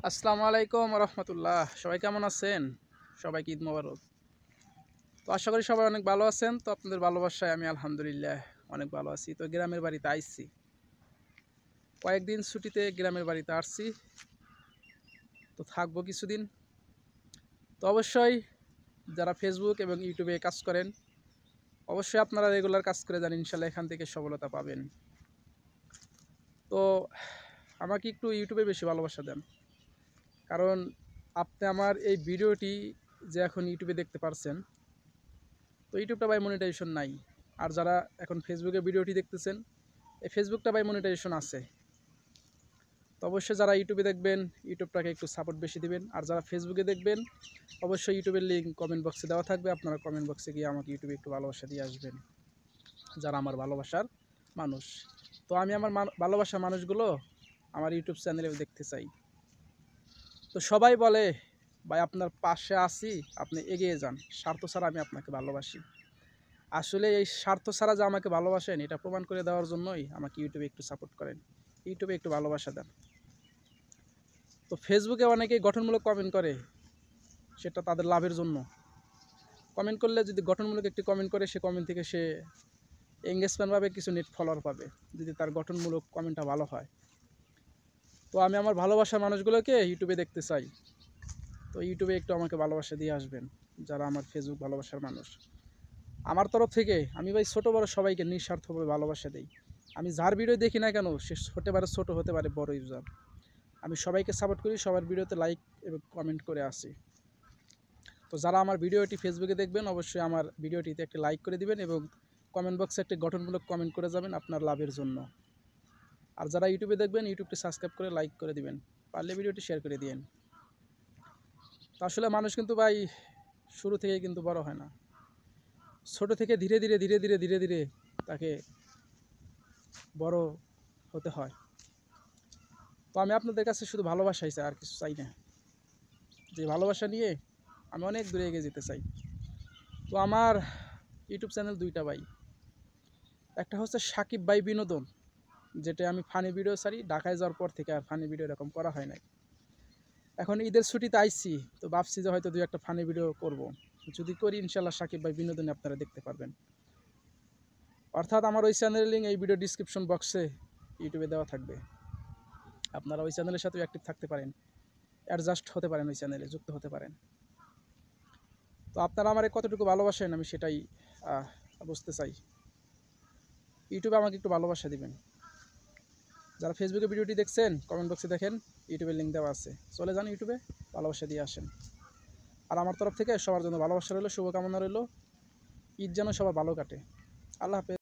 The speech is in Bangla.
আসসালামু আলাইকুম রহমতুল্লাহ। সবাই কেমন আছেন? সবাইকে ঈদ মোবারক। তো আশা করি সবাই অনেক ভালো আছেন। তো আপনাদের ভালোবাসায় আমি আলহামদুলিল্লাহ অনেক ভালো আছি। তো গ্রামের বাড়িতে আইছি, কয়েকদিন ছুটিতে গ্রামের বাড়িতে আসছি, তো থাকবো কিছুদিন। তো অবশ্যই যারা ফেসবুক এবং ইউটিউবে কাজ করেন, অবশ্যই আপনারা রেগুলার কাজ করে যান, ইনশাল্লাহ এখান থেকে সফলতা পাবেন। তো আমাকে একটু ইউটিউবে বেশি ভালোবাসা দেন, কারণ আপনি আমার এই ভিডিওটি যে এখন ইউটিউবে দেখতে পারছেন, তো ইউটিউবটা বাই মনিটাইজেশন নাই। আর যারা এখন ফেসবুকে ভিডিওটি দেখতেছেন, এই ফেসবুকটা বাই মনিটাইজেশন আছে। তো অবশ্যই যারা ইউটিউবে দেখবেন, ইউটিউবটাকে একটু সাপোর্ট বেশি দিবেন। আর যারা ফেসবুকে দেখবেন, অবশ্যই ইউটিউবের লিঙ্ক কমেন্ট বক্সে দেওয়া থাকবে, আপনারা কমেন্ট বক্সে গিয়ে আমাকে ইউটিউবে একটু ভালোবাসা দিয়ে আসবেন, যারা আমার ভালোবাসার মানুষ। তো আমি আমার ভালোবাসার মানুষগুলো আমার ইউটিউব চ্যানেলেও দেখতে চাই। তো সবাই বলে, ভাই আপনার পাশে আছি, আপনি এগিয়ে যান, স্বার্থ ছাড়া আমি আপনাকে ভালোবাসি। আসলে এই স্বার্থ ছাড়া যে আমাকে ভালোবাসেন, এটা প্রমাণ করে দেওয়ার জন্যই আমাকে ইউটিউবে একটু সাপোর্ট করেন, ইউটিউবে একটু ভালোবাসা দেন। তো ফেসবুকে অনেকেই গঠনমূলক কমেন্ট করে, সেটা তাদের লাভের জন্য। কমেন্ট করলে যদি গঠনমূলক একটি কমেন্ট করে, সে কমেন্ট থেকে সে এঙ্গেজমেন্ট পাবে, কিছু নেট ফলোয়ার পাবে, যদি তার গঠনমূলক কমেন্টটা ভালো হয়। তো আমি আমার ভালোবাসার মানুষগুলোকে ইউটিউবে দেখতে চাই। তো ইউটিউবে একটু আমাকে ভালোবাসা দিয়ে আসবেন, যারা আমার ফেসবুক ভালোবাসার মানুষ। আমার তরফ থেকে আমি ভাই ছোটো বড়ো সবাইকে নিঃস্বার্থভাবে ভালোবাসা দিই। আমি যার ভিডিও দেখি না কেন, সে হতে পারে ছোটো, হতে পারে বড় ইউজার, আমি সবাইকে সাপোর্ট করি, সবার ভিডিওতে লাইক এবং কমেন্ট করে আসি। তো যারা আমার ভিডিওটি ফেসবুকে দেখবেন, অবশ্যই আমার ভিডিওটিতে একটি লাইক করে দিবেন এবং কমেন্ট বক্সে একটি গঠনমূলক কমেন্ট করে যাবেন আপনার লাভের জন্য। আর যারা ইউটিউবে দেখবেন, ইউটিউবটি সাবস্ক্রাইব করে লাইক করে দিবেন, পারলে ভিডিওটি শেয়ার করে দিন। তো আসলে মানুষ কিন্তু ভাই শুরু থেকে কিন্তু বড় হয় না, ছোট থেকে ধীরে ধীরে ধীরে ধীরে ধীরে ধীরে তাকে বড় হতে হয়। তো আমি আপনাদের কাছে শুধু ভালোবাসাই চাই, আর কিছু চাই না। যে ভালোবাসা নিয়ে আমি অনেক দূরে এগিয়ে যেতে চাই। তো আমার ইউটিউব চ্যানেল দুইটা ভাই, একটা হচ্ছে সাকিব ভাই বিনোদন, যেটা আমি ফানি ভিডিও ছাড়ি। ঢাকায় যাওয়ার পর থেকে আর ফানি ভিডিও এরকম করা হয় নাই। এখন ঈদের ছুটিতে আইছি, তো ভাবছি যে হয়তো দুই একটা ফানি ভিডিও করব। যদি করি, ইনশাল্লাহ সাকিব ভাই বিনোদনে আপনারা দেখতে পারবেন। অর্থাৎ আমার ওই চ্যানেলের লিঙ্ক এই ভিডিও ডিসক্রিপশন বক্সে ইউটিউবে দেওয়া থাকবে। আপনারা ওই চ্যানেলের সাথেও অ্যাক্টিভ থাকতে পারেন, অ্যাডজাস্ট হতে পারেন, ওই চ্যানেলে যুক্ত হতে পারেন। তো আপনারা আমার কতটুকু ভালোবাসেন, আমি সেটাই বুঝতে চাই। ইউটিউবে আমাকে একটু ভালোবাসা দিবেন। যারা ফেসবুকে ভিডিওটি দেখছেন, কমেন্ট বক্সে দেখেন, ইউটিউবের লিঙ্ক দেওয়া আছে, চলে যান ইউটিউবে, ভালোবাসা দিয়ে আসেন। আর আমার তরফ থেকে সবার জন্য ভালোবাসা রইল, শুভকামনা রইল। ঈদ যেন সবার ভালো কাটে। আল্লাহ হাফেজ।